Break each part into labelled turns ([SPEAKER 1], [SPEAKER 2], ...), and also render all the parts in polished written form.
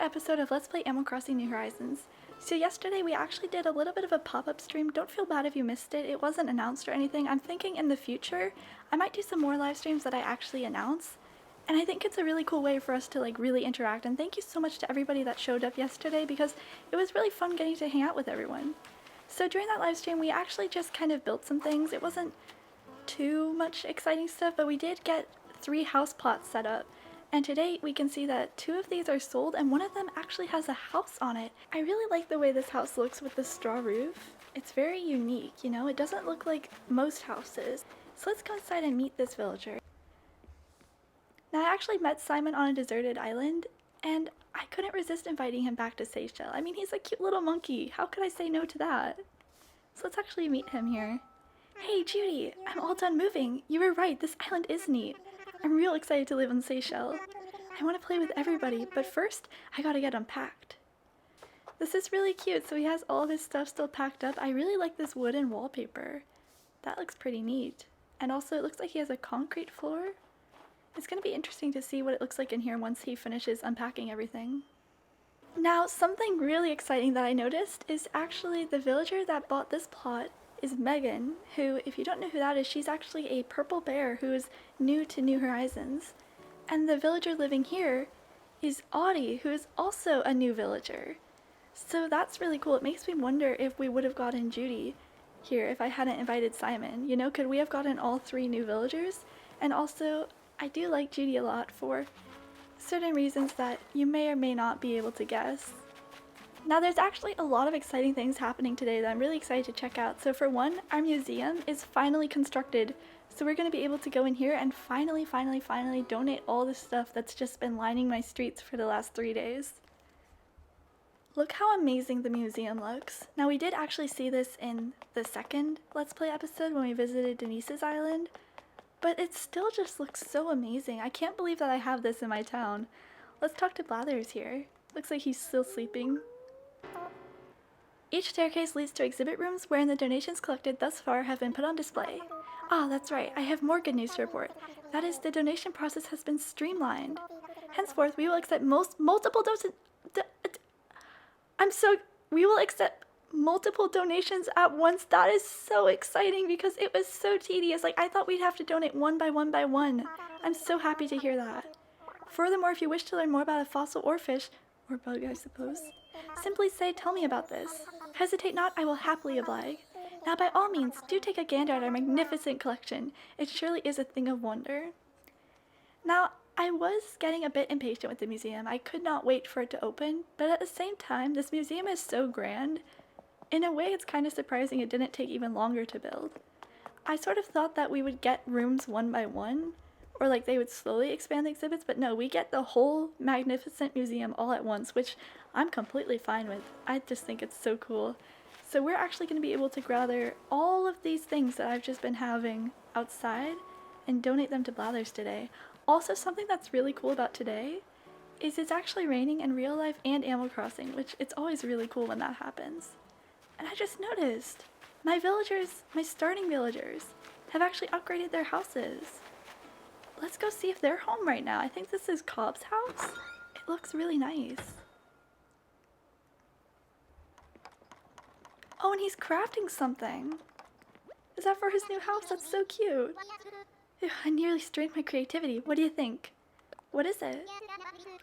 [SPEAKER 1] episode of Let's Play Animal Crossing New Horizons. So yesterday we actually did a little bit of a pop-up stream. Don't feel bad if you missed it. It wasn't announced or anything. I'm thinking in the future I might do some more live streams that I actually announce. And I think it's a really cool way for us to really interact. And thank you so much to everybody that showed up yesterday because it was really fun getting to hang out with everyone. So during that live stream we actually just kind of built some things. It wasn't too much exciting stuff, but we did get 3 house plots set up. And today we can see that 2 of these are sold and one of them actually has a house on it. I really like the way this house looks with the straw roof. It's very unique, you know, it doesn't look like most houses. So let's go inside and meet this villager. Now I actually met Simon on a deserted island and I couldn't resist inviting him back to Sayshell. I mean, he's a cute little monkey. How could I say no to that? So let's actually meet him here. Hey Judi, I'm all done moving. You were right, this island is neat. I'm real excited to live on Sayshell. I want to play with everybody, but first I gotta get unpacked. This is really cute, so he has all of his stuff still packed up. I really like this wooden wallpaper. That looks pretty neat. And also it looks like he has a concrete floor. It's gonna be interesting to see what it looks like in here once he finishes unpacking everything. Now, something really exciting that I noticed is actually the villager that bought this plot is Megan, who, if you don't know who that is, she's actually a purple bear who is new to New Horizons. And the villager living here is Audie, who is also a new villager. So that's really cool. It makes me wonder if we would have gotten Judi here if I hadn't invited Simon. You know, could we have gotten all 3 new villagers? And also, I do like Judi a lot for certain reasons that you may or may not be able to guess. Now there's actually a lot of exciting things happening today that I'm really excited to check out. So for one, our museum is finally constructed. So we're going to be able to go in here and finally donate all the stuff that's just been lining my streets for the last 3 days. Look how amazing the museum looks. Now we did actually see this in the second Let's Play episode when we visited Denise's island, but it still just looks so amazing. I can't believe that I have this in my town. Let's talk to Blathers here. Looks like he's still sleeping. Each staircase leads to exhibit rooms wherein the donations collected thus far have been put on display. Ah, that's right, I have more good news to report. That is, the donation process has been streamlined. Henceforth, we will accept we will accept multiple donations at once. That is so exciting because it was so tedious. Like, I thought we'd have to donate one by one. I'm so happy to hear that. Furthermore, if you wish to learn more about a fossil or fish, or bug I suppose, simply say, tell me about this. Hesitate not, I will happily oblige. Now by all means, do take a gander at our magnificent collection. It surely is a thing of wonder. Now, I was getting a bit impatient with the museum. I could not wait for it to open, but at the same time, this museum is so grand. In a way, it's kind of surprising it didn't take even longer to build. I sort of thought that we would get rooms one by one, or like they would slowly expand the exhibits, but no, we get the whole magnificent museum all at once, which I'm completely fine with. I just think it's so cool. So we're actually going to be able to gather all of these things that I've just been having outside and donate them to Blathers today. Also, something that's really cool about today is it's actually raining in real life and Animal Crossing, which it's always really cool when that happens. And I just noticed my villagers, my starting villagers, have actually upgraded their houses. Let's go see if they're home right now. I think this is Cobb's house. It looks really nice. Oh, and he's crafting something. Is that for his new house? That's so cute. Ew, I nearly strained my creativity. What do you think? What is it?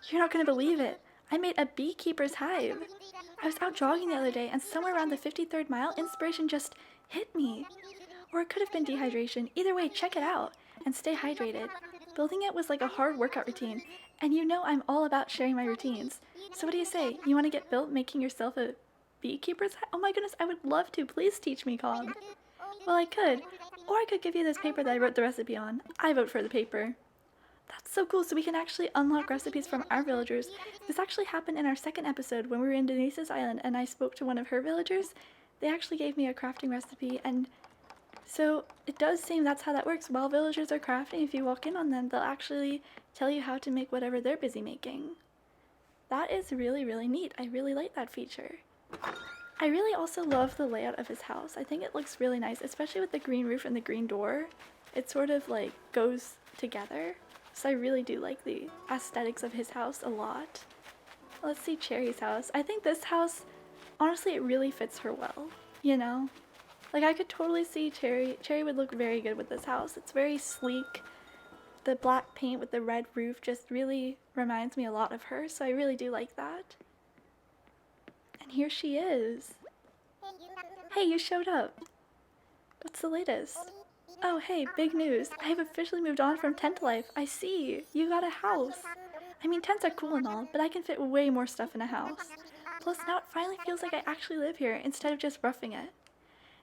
[SPEAKER 1] You're not going to believe it. I made a beekeeper's hive. I was out jogging the other day and somewhere around the 53rd mile, inspiration just hit me. Or it could have been dehydration. Either way, check it out and stay hydrated. Building it was like a hard workout routine, and you know I'm all about sharing my routines. So what do you say? You want to get built making yourself a beekeeper's hive? Oh my goodness, I would love to. Please teach me, Cobb. Well, I could. Or I could give you this paper that I wrote the recipe on. I vote for the paper. That's so cool, so we can actually unlock recipes from our villagers. This actually happened in our second episode when we were in Denise's island and I spoke to one of her villagers. They actually gave me a crafting recipe, and so it does seem that's how that works. While villagers are crafting, if you walk in on them, they'll actually tell you how to make whatever they're busy making. That is really, really neat. I really like that feature. I really also love the layout of his house. I think it looks really nice, especially with the green roof and the green door. It sort of like goes together. So I really do like the aesthetics of his house a lot. Let's see Cherry's house. I think this house, honestly, it really fits her well, you know? Like, I could totally see Cherry would look very good with this house. It's very sleek. The black paint with the red roof just really reminds me a lot of her, so I really do like that. And here she is. Hey, you showed up. What's the latest? Oh, hey, big news. I have officially moved on from tent life. I see. You got a house. I mean, tents are cool and all, but I can fit way more stuff in a house. Plus, now it finally feels like I actually live here instead of just roughing it.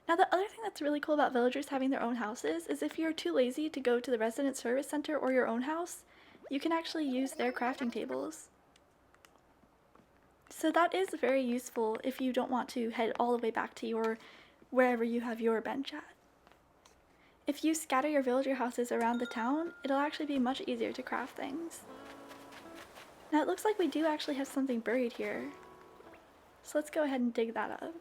[SPEAKER 1] Now, the other thing that's really cool about villagers having their own houses is if you're too lazy to go to the resident service center or your own house, you can actually use their crafting tables. So that is very useful if you don't want to head all the way back to your wherever you have your bench at. If you scatter your villager houses around the town, it'll actually be much easier to craft things. Now it looks like we do actually have something buried here. So let's go ahead and dig that up.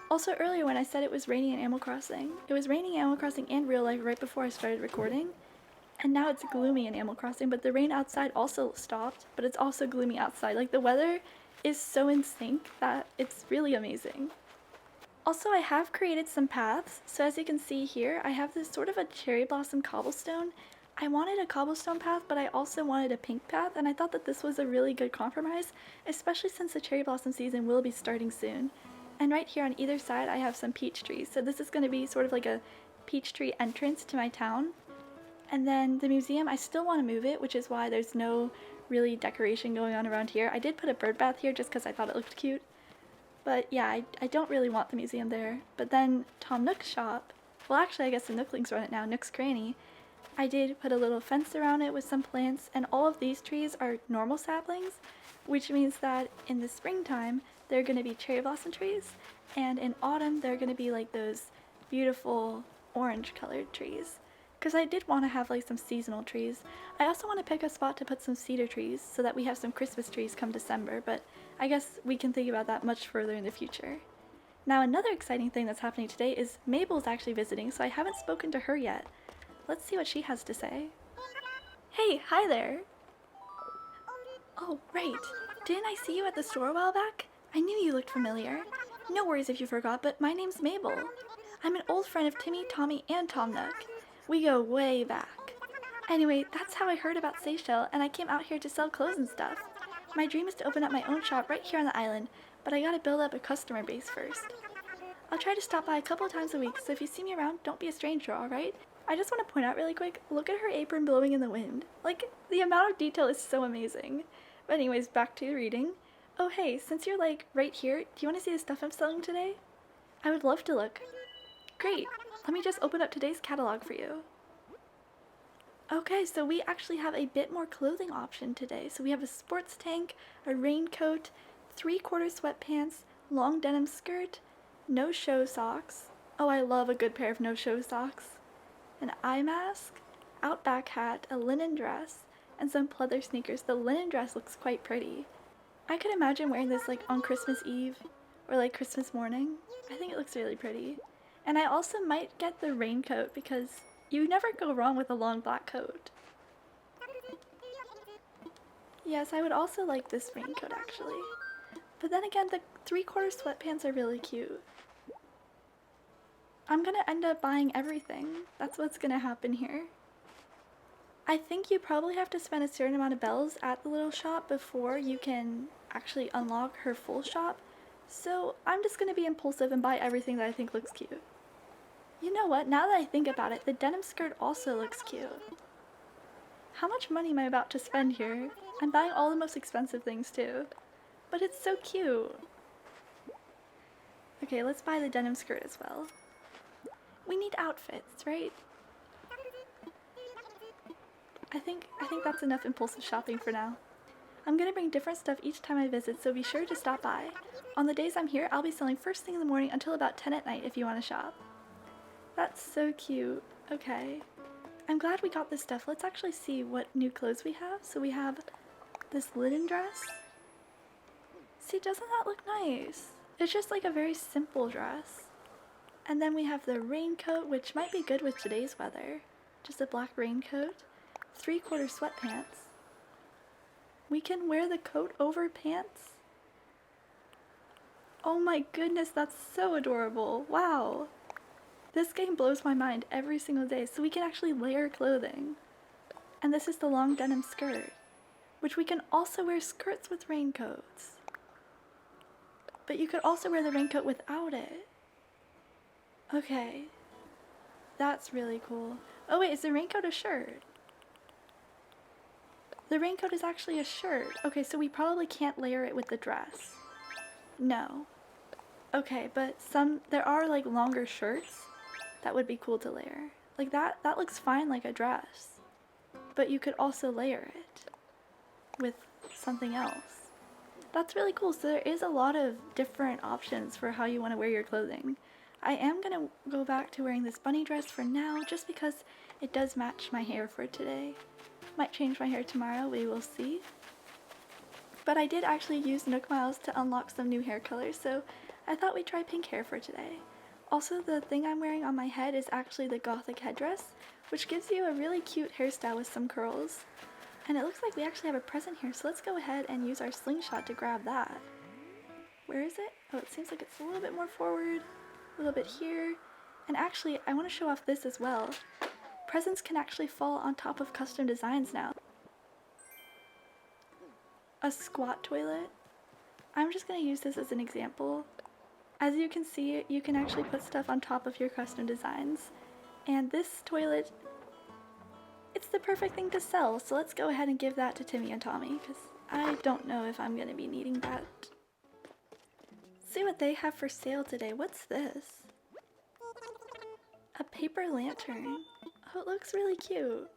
[SPEAKER 1] Also earlier when I said it was raining in Animal Crossing, it was raining in Animal Crossing and real life right before I started recording. And now it's gloomy in Animal Crossing, but the rain outside also stopped, but it's also gloomy outside. Like, the weather is so in sync that it's really amazing. Also, I have created some paths. So as you can see here, I have this sort of a cherry blossom cobblestone. I wanted a cobblestone path, but I also wanted a pink path, and I thought that this was a really good compromise, especially since the cherry blossom season will be starting soon. And right here on either side, I have some peach trees. So this is going to be sort of like a peach tree entrance to my town. And then the museum, I still want to move it, which is why there's no really decoration going on around here. I did put a bird bath here just because I thought it looked cute. But yeah, I don't really want the museum there. But then Tom Nook's shop, well actually I guess the Nooklings run it now, Nook's Cranny. I did put a little fence around it with some plants, and all of these trees are normal saplings, which means that in the springtime, they're going to be cherry blossom trees, and in autumn, they're going to be like those beautiful orange colored trees. Because I did want to have like some seasonal trees. I also want to pick a spot to put some cedar trees so that we have some Christmas trees come December, but I guess we can think about that much further in the future. Now another exciting thing that's happening today is Mabel's actually visiting, so I haven't spoken to her yet. Let's see what she has to say. Hey, hi there! Oh, right. Didn't I see you at the store a while back? I knew you looked familiar. No worries if you forgot, but my name's Mabel. I'm an old friend of Timmy, Tommy, and Tom Nook. We go way back. Anyway, that's how I heard about Sayshell, and I came out here to sell clothes and stuff. My dream is to open up my own shop right here on the island, but I gotta build up a customer base first. I'll try to stop by a couple times a week, so if you see me around, don't be a stranger, alright? I just want to point out really quick, look at her apron blowing in the wind. Like, the amount of detail is so amazing. But anyways, back to the reading. Oh hey, since you're like right here, do you want to see the stuff I'm selling today? I would love to look. Great, let me just open up today's catalog for you. Okay, so we actually have a bit more clothing option today. So we have a sports tank, a raincoat, 3/4 sweatpants, long denim skirt, no-show socks. Oh, I love a good pair of no-show socks. An eye mask, outback hat, a linen dress, and some pleather sneakers. The linen dress looks quite pretty. I could imagine wearing this like on Christmas Eve or like Christmas morning. I think it looks really pretty. And I also might get the raincoat because you never go wrong with a long black coat. Yes, I would also like this raincoat actually. But then again, the 3/4 sweatpants are really cute. I'm gonna end up buying everything. That's what's gonna happen here. I think you probably have to spend a certain amount of bells at the little shop before you can actually unlock her full shop. So I'm just gonna be impulsive and buy everything that I think looks cute. You know what, now that I think about it, the denim skirt also looks cute. How much money am I about to spend here? I'm buying all the most expensive things too. But it's so cute. Okay, let's buy the denim skirt as well. We need outfits, right? I think that's enough impulsive shopping for now. I'm gonna bring different stuff each time I visit, so be sure to stop by. On the days I'm here, I'll be selling first thing in the morning until about 10 at night if you want to shop. That's so cute. Okay. I'm glad we got this stuff. Let's actually see what new clothes we have. So we have this linen dress. See, doesn't that look nice? It's just like a very simple dress. And then we have the raincoat, which might be good with today's weather. Just a black raincoat. 3/4 sweatpants. We can wear the coat over pants? Oh my goodness, that's so adorable. Wow. This game blows my mind every single day. So we can actually layer clothing. And this is the long denim skirt, which we can also wear skirts with raincoats. But you could also wear the raincoat without it. Okay. That's really cool. Oh wait, is the raincoat a shirt? The raincoat is actually a shirt. Okay, so we probably can't layer it with the dress. No. Okay, but there are like longer shirts that would be cool to layer. Like that looks fine like a dress. But you could also layer it with something else. That's really cool. So there is a lot of different options for how you want to wear your clothing. I am gonna go back to wearing this bunny dress for now just because it does match my hair for today. Might change my hair tomorrow, we will see. But I did actually use Nook Miles to unlock some new hair colors, so I thought we'd try pink hair for today. Also, the thing I'm wearing on my head is actually the gothic headdress, which gives you a really cute hairstyle with some curls. And it looks like we actually have a present here, so let's go ahead and use our slingshot to grab that. Where is it? Oh, it seems like it's a little bit more forward, a little bit here. And actually, I want to show off this as well. Presents can actually fall on top of custom designs now. A squat toilet. I'm just going to use this as an example. As you can see, you can actually put stuff on top of your custom designs. And this toilet, it's the perfect thing to sell, so let's go ahead and give that to Timmy and Tommy, because I don't know if I'm going to be needing that. See what they have for sale today. What's this? A paper lantern. Oh, it looks really cute.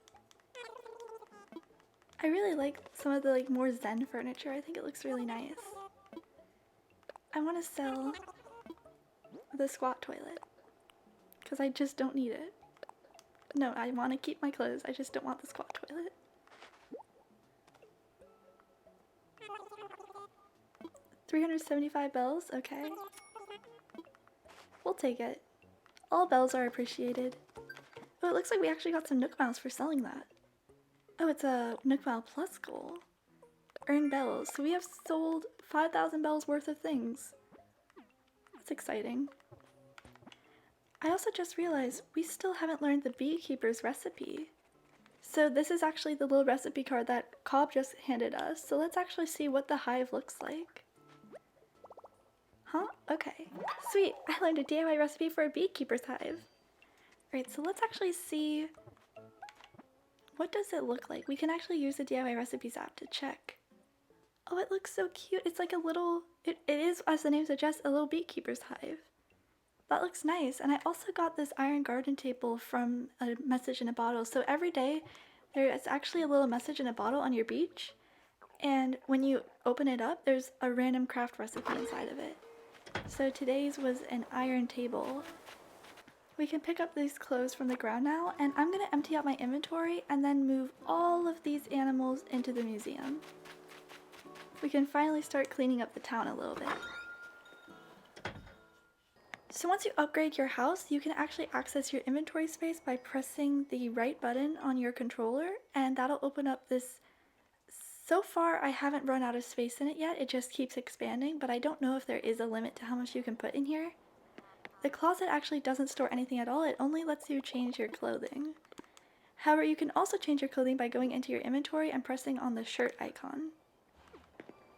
[SPEAKER 1] I really like some of the more zen furniture. I think it looks really nice. I want to sell the squat toilet because I just don't need it. No, I want to keep my clothes. I just don't want the squat toilet. $375 bells? Okay. We'll take it. All bells are appreciated. Oh, it looks like we actually got some Nook Miles for selling that. Oh, it's a Nook Mile Plus goal. Earn bells. So we have sold 5,000 bells worth of things. That's exciting. I also just realized we still haven't learned the beekeeper's recipe. So this is actually the little recipe card that Cobb just handed us. So let's actually see what the hive looks like. Huh? Okay. Sweet. I learned a DIY recipe for a beekeeper's hive. Alright, so let's actually see, what does it look like? We can actually use the DIY recipes app to check. Oh, it looks so cute. It's like a little, it is, as the name suggests, a little beekeeper's hive. That looks nice. And I also got this iron garden table from a message in a bottle. So every day there is actually a little message in a bottle on your beach. And when you open it up, there's a random craft recipe inside of it. So today's was an iron table. We can pick up these clothes from the ground now, and I'm going to empty out my inventory and then move all of these animals into the museum. We can finally start cleaning up the town a little bit. So once you upgrade your house, you can actually access your inventory space by pressing the right button on your controller, and that'll open up this. So far, I haven't run out of space in it yet. It just keeps expanding, but I don't know if there is a limit to how much you can put in here. The closet actually doesn't store anything at all. It only lets you change your clothing. However, you can also change your clothing by going into your inventory and pressing on the shirt icon.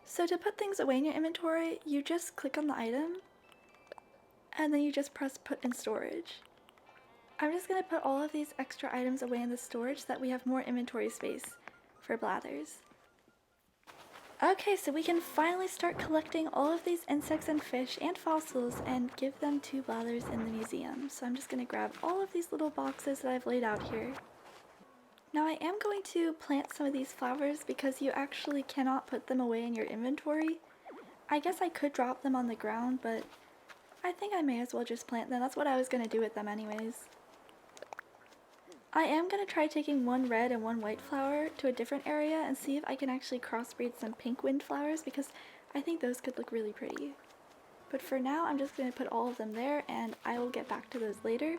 [SPEAKER 1] So to put things away in your inventory, you just click on the item, and then you just press put in storage. I'm just going to put all of these extra items away in the storage so that we have more inventory space for blathers. Okay, so we can finally start collecting all of these insects and fish and fossils and give them to blathers in the museum. So I'm just going to grab all of these little boxes that I've laid out here. Now I am going to plant some of these flowers because you actually cannot put them away in your inventory. I guess I could drop them on the ground, but I think I may as well just plant them. That's what I was going to do with them anyways. I am going to try taking one red and one white flower to a different area and see if I can actually crossbreed some pink windflowers because I think those could look really pretty. But for now, I'm just going to put all of them there and I will get back to those later.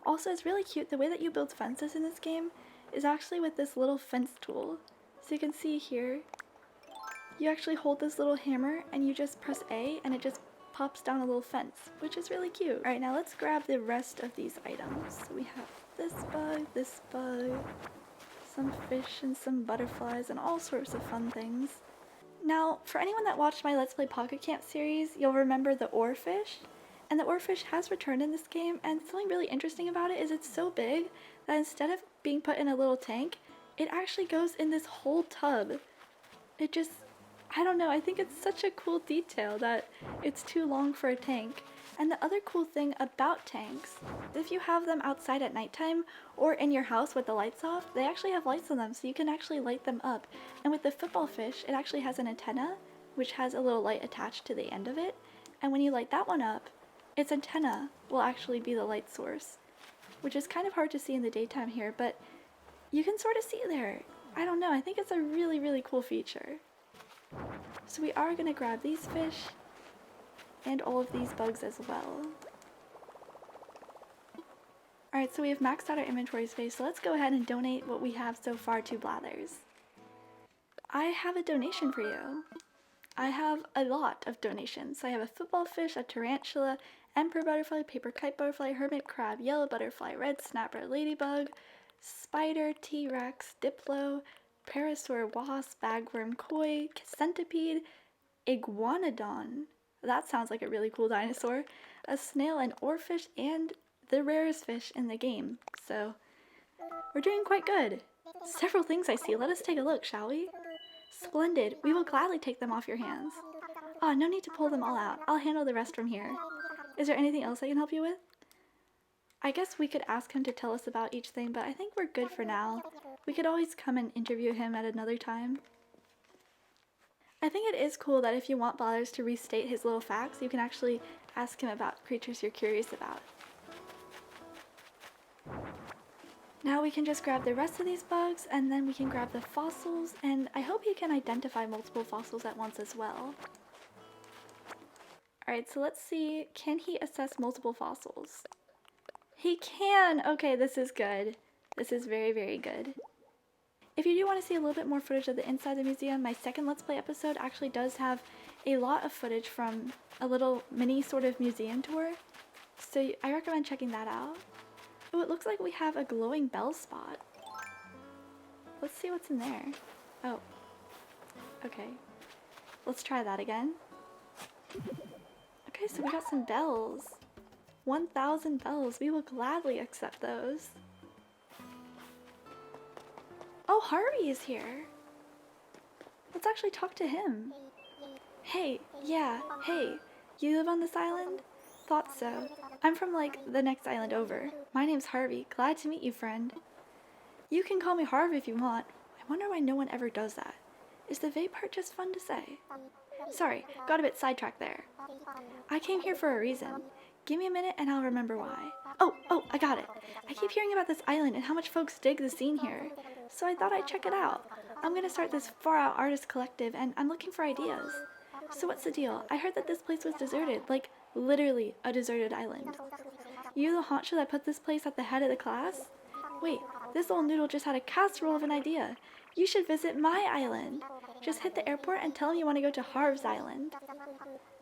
[SPEAKER 1] Also, it's really cute. The way that you build fences in this game is actually with this little fence tool. So you can see here, you actually hold this little hammer and you just press A and it just pops down a little fence, which is really cute. Alright, now let's grab the rest of these items. So we have this bug, some fish and some butterflies and all sorts of fun things. Now, for anyone that watched my Let's Play Pocket Camp series, you'll remember the oarfish. And the oarfish has returned in this game, and something really interesting about it is it's so big that instead of being put in a little tank, it actually goes in this whole tub. It just, I don't know, I think it's such a cool detail that it's too long for a tank. And the other cool thing about tanks, if you have them outside at nighttime or in your house with the lights off, they actually have lights on them so you can actually light them up. And with the football fish, it actually has an antenna, which has a little light attached to the end of it. And when you light that one up, its antenna will actually be the light source, which is kind of hard to see in the daytime here, but you can sort of see there. I don't know, I think it's a really, really cool feature. So we are gonna grab these fish and all of these bugs as well. Alright, so we have maxed out our inventory space, so let's go ahead and donate what we have so far to Blathers. I have a donation for you. I have a lot of donations. So I have a football fish, a tarantula, emperor butterfly, paper kite butterfly, hermit crab, yellow butterfly, red snapper, ladybug, spider, T-Rex, diplo, parasaur, wasp, bagworm, koi, centipede, iguanodon. That sounds like a really cool dinosaur. A snail, an oarfish, and the rarest fish in the game. So we're doing quite good. Several things I see. Let us take a look, shall we? Splendid. We will gladly take them off your hands. Ah, no need to pull them all out. I'll handle the rest from here. Is there anything else I can help you with? I guess we could ask him to tell us about each thing, but I think we're good for now. We could always come and interview him at another time. I think it is cool that if you want Blathers to restate his little facts, you can actually ask him about creatures you're curious about. Now we can just grab the rest of these bugs, and then we can grab the fossils, and I hope he can identify multiple fossils at once as well. Alright, so let's see, can he assess multiple fossils? He can! Okay, this is good. This is very, very good. If you do want to see a little bit more footage of the inside of the museum, my second Let's Play episode actually does have a lot of footage from a little mini sort of museum tour, so I recommend checking that out. Oh, it looks like we have a glowing bell spot. Let's see what's in there. Oh. Okay. Let's try that again. Okay, so we got some bells. 1,000 bells. We will gladly accept those. Oh, Harvey is here. Let's actually talk to him. Hey, yeah, hey. You live on this island? Thought so. I'm from, like, the next island over. My name's Harvey. Glad to meet you, friend. You can call me Harvey if you want. I wonder why no one ever does that. Is the vape part just fun to say? Sorry, got a bit sidetracked there. I came here for a reason. Give me a minute and I'll remember why. Oh, I got it. I keep hearing about this island and how much folks dig the scene here. So I thought I'd check it out. I'm gonna start this Far Out Artist Collective and I'm looking for ideas. So what's the deal? I heard that this place was deserted, like literally a deserted island. You the honcho that put this place at the head of the class? Wait, this old noodle just had a casserole of an idea. You should visit my island. Just hit the airport and tell him you want to go to Harv's Island.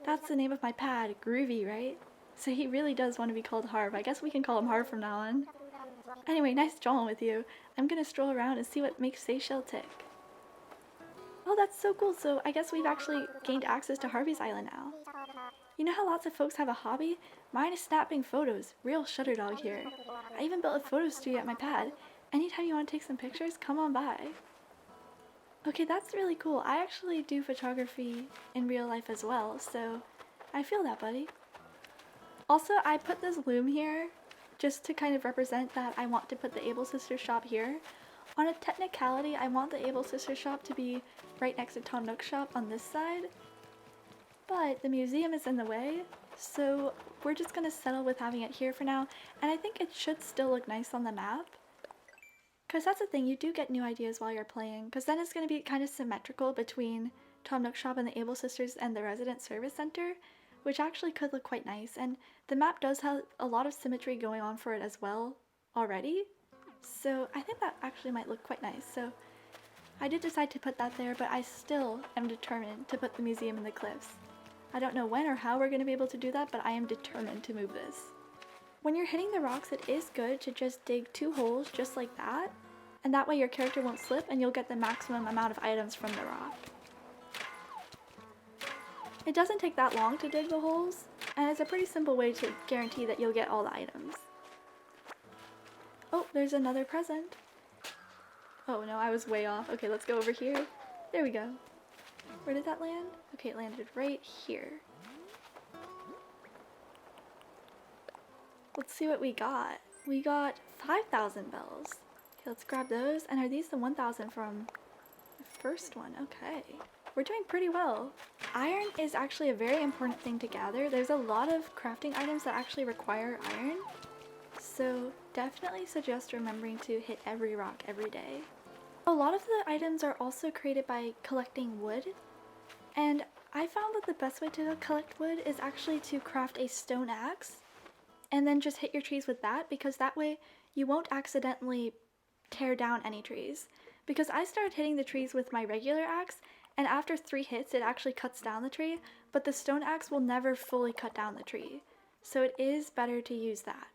[SPEAKER 1] That's the name of my pad, Groovy, right? So he really does want to be called Harv. I guess we can call him Harv from now on. Anyway, nice jawing with you. I'm gonna stroll around and see what makes Sayshell tick. Oh, that's so cool. So I guess we've actually gained access to Harvey's Island now. You know how lots of folks have a hobby? Mine is snapping photos. Real shutter dog here. I even built a photo studio at my pad. Anytime you want to take some pictures, come on by. Okay, that's really cool. I actually do photography in real life as well, so I feel that, buddy. Also, I put this loom here just to kind of represent that I want to put the Able Sisters shop here. On a technicality, I want the Able Sisters shop to be right next to Tom Nook's shop on this side, but the museum is in the way, so we're just going to settle with having it here for now, and I think it should still look nice on the map. Because that's the thing, you do get new ideas while you're playing, because then it's going to be kind of symmetrical between Tom Nook's shop and the Able Sisters and the Resident Service Center, which actually could look quite nice, and the map does have a lot of symmetry going on for it as well already, so I think that actually might look quite nice. So I did decide to put that there, but I still am determined to put the museum in the cliffs. I don't know when or how we're going to be able to do that, but I am determined to move this. When you're hitting the rocks, it is good to just dig 2 holes just like that, and that way your character won't slip and you'll get the maximum amount of items from the rock. It doesn't take that long to dig the holes, and it's a pretty simple way to guarantee that you'll get all the items. Oh, there's another present. Oh no, I was way off. Okay, let's go over here. There we go. Where did that land? Okay, it landed right here. Let's see what we got. We got 5,000 bells. Okay, let's grab those. And are these the 1,000 from the first one? Okay. We're doing pretty well. Iron is actually a very important thing to gather. There's a lot of crafting items that actually require iron. So definitely suggest remembering to hit every rock every day. A lot of the items are also created by collecting wood. And I found that the best way to collect wood is actually to craft a stone axe and then just hit your trees with that, because that way you won't accidentally tear down any trees. Because I started hitting the trees with my regular axe, and after 3 hits it actually cuts down the tree, but the stone axe will never fully cut down the tree. So it is better to use that.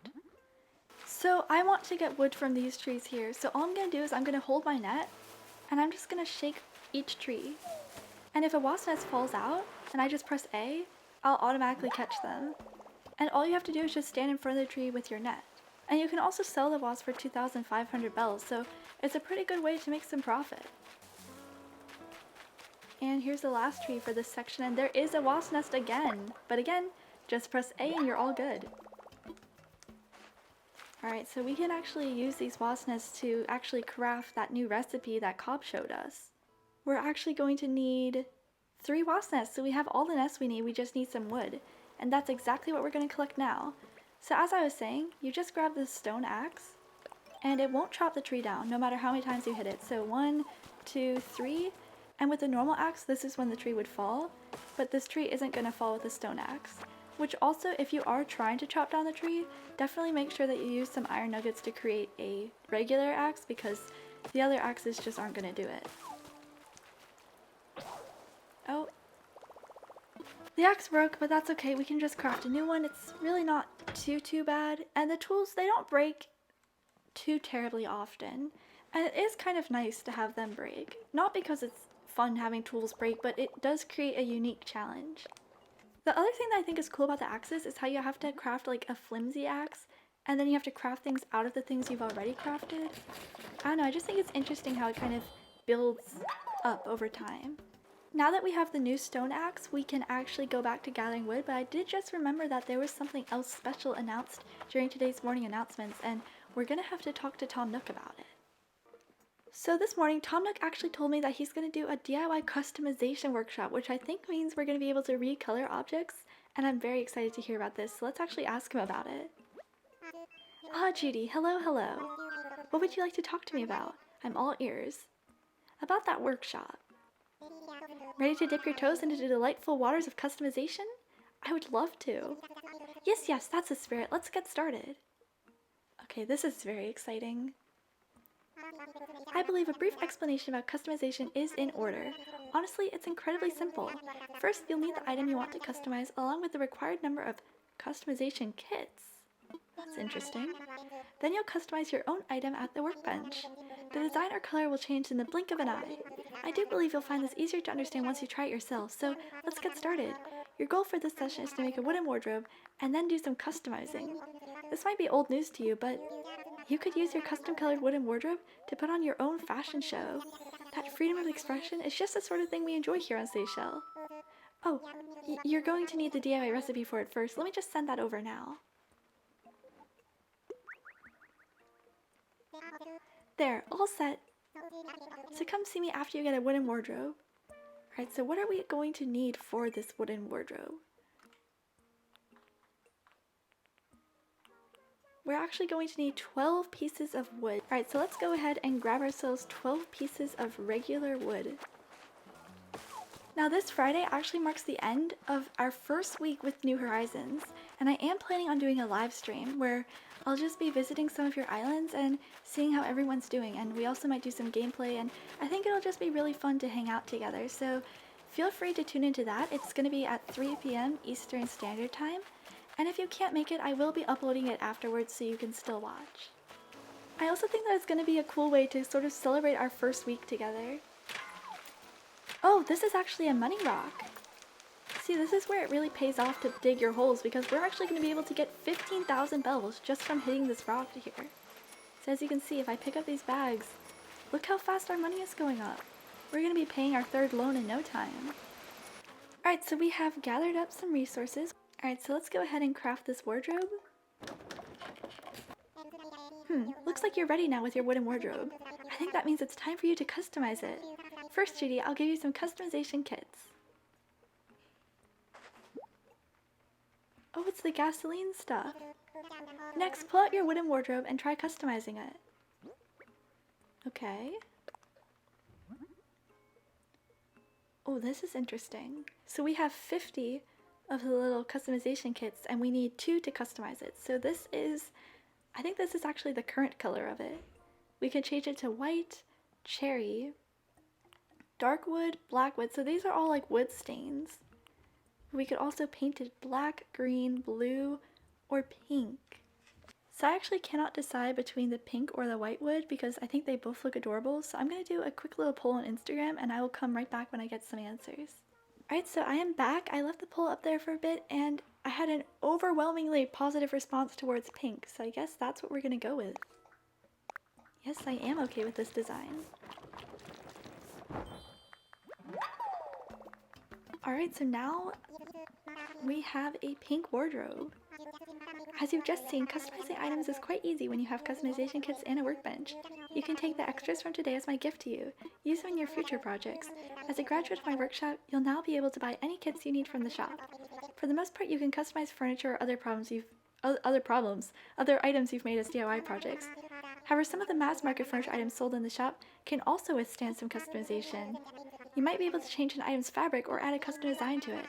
[SPEAKER 1] So I want to get wood from these trees here, so all I'm going to do is I'm going to hold my net and I'm just going to shake each tree. And if a wasp nest falls out and I just press A, I'll automatically catch them. And all you have to do is just stand in front of the tree with your net. And you can also sell the wasp for 2,500 bells, so it's a pretty good way to make some profit. And here's the last tree for this section, and there is a wasp nest again. But again, just press A and you're all good. Alright, so we can actually use these wasp nests to actually craft that new recipe that Cobb showed us. We're actually going to need 3 wasp nests, so we have all the nests we need, we just need some wood. And that's exactly what we're going to collect now. So as I was saying, you just grab this stone axe, and it won't chop the tree down, no matter how many times you hit it. So 1, 2, 3, and with a normal axe, this is when the tree would fall, but this tree isn't going to fall with a stone axe. Which also, if you are trying to chop down the tree, definitely make sure that you use some iron nuggets to create a regular axe, because the other axes just aren't going to do it. Oh. The axe broke, but that's okay, we can just craft a new one. It's really not too bad, and the tools, they don't break too terribly often, and it is kind of nice to have them break. Not because it's fun having tools break, but it does create a unique challenge. The other thing that I think is cool about the axes is how you have to craft like a flimsy axe, and then you have to craft things out of the things you've already crafted. I don't know, I just think it's interesting how it kind of builds up over time. Now that we have the new stone axe, we can actually go back to gathering wood, but I did just remember that there was something else special announced during today's morning announcements, and we're gonna have to talk to Tom Nook about it. So this morning, Tom Nook actually told me that he's gonna do a DIY customization workshop, which I think means we're gonna be able to recolor objects, and I'm very excited to hear about this, so let's actually ask him about it. Ah, Judi, hello. What would you like to talk to me about? I'm all ears. About that workshop. Ready to dip your toes into the delightful waters of customization? I would love to. Yes, that's the spirit. Let's get started. Okay, this is very exciting. I believe a brief explanation about customization is in order. Honestly, it's incredibly simple. First, you'll need the item you want to customize along with the required number of customization kits. That's interesting. Then you'll customize your own item at the workbench. The design or color will change in the blink of an eye. I do believe you'll find this easier to understand once you try it yourself, so let's get started. Your goal for this session is to make a wooden wardrobe and then do some customizing. This might be old news to you, but you could use your custom colored wooden wardrobe to put on your own fashion show. That freedom of expression is just the sort of thing we enjoy here on Sayshell. Oh, you're going to need the DIY recipe for it first. Let me just send that over now. There, all set. So come see me after you get a wooden wardrobe. Alright, so what are we going to need for this wooden wardrobe? We're actually going to need 12 pieces of wood. Alright, so let's go ahead and grab ourselves 12 pieces of regular wood. Now this Friday actually marks the end of our first week with New Horizons, and I am planning on doing a live stream where I'll just be visiting some of your islands and seeing how everyone's doing, and we also might do some gameplay, and I think it'll just be really fun to hang out together, so feel free to tune into that. It's going to be at 3 p.m. Eastern Standard Time, and if you can't make it, I will be uploading it afterwards so you can still watch. I also think that it's going to be a cool way to sort of celebrate our first week together. Oh, this is actually a money rock. See, this is where it really pays off to dig your holes, because we're actually going to be able to get 15,000 bells just from hitting this rock here. So as you can see, if I pick up these bags, look how fast our money is going up. We're going to be paying our third loan in no time. Alright, so we have gathered up some resources. Alright, so let's go ahead and craft this wardrobe. Looks like you're ready now with your wooden wardrobe. I think that means it's time for you to customize it. First, Judi, I'll give you some customization kits. Oh, it's the gasoline stuff. Next, pull out your wooden wardrobe and try customizing it. Okay. Oh, this is interesting. So we have 50 of the little customization kits and we need 2 to customize it. So this is, I think this is actually the current color of it. We can change it to white, cherry, dark wood, black wood. So these are all like wood stains. We could also paint it black, green, blue, or pink. So I actually cannot decide between the pink or the white wood because I think they both look adorable. So I'm going to do a quick little poll on Instagram and I will come right back when I get some answers. Alright, so I am back. I left the poll up there for a bit and I had an overwhelmingly positive response towards pink. So I guess that's what we're going to go with. Yes, I am okay with this design. Alright, so now we have a pink wardrobe. As you've just seen, customizing items is quite easy when you have customization kits and a workbench. You can take the extras from today as my gift to you. Use them in your future projects. As a graduate of my workshop, you'll now be able to buy any kits you need from the shop. For the most part, you can customize furniture or other items you've made as DIY projects. However, some of the mass market furniture items sold in the shop can also withstand some customization. You might be able to change an item's fabric or add a custom design to it.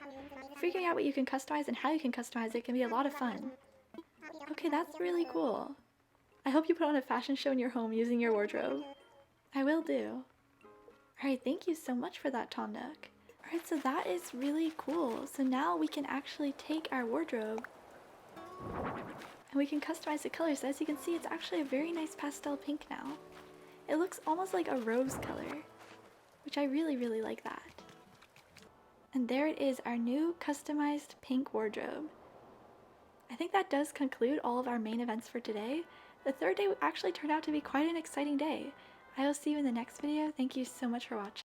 [SPEAKER 1] Figuring out what you can customize and how you can customize it can be a lot of fun. Okay, that's really cool. I hope you put on a fashion show in your home using your wardrobe. I will do. Alright, thank you so much for that, Tom Nook. Alright, so that is really cool. So now we can actually take our wardrobe and we can customize the colors. So as you can see, it's actually a very nice pastel pink now. It looks almost like a rose color, which I really, really like that. And there it is, our new customized pink wardrobe. I think that does conclude all of our main events for today. The third day actually turned out to be quite an exciting day. I will see you in the next video. Thank you so much for watching.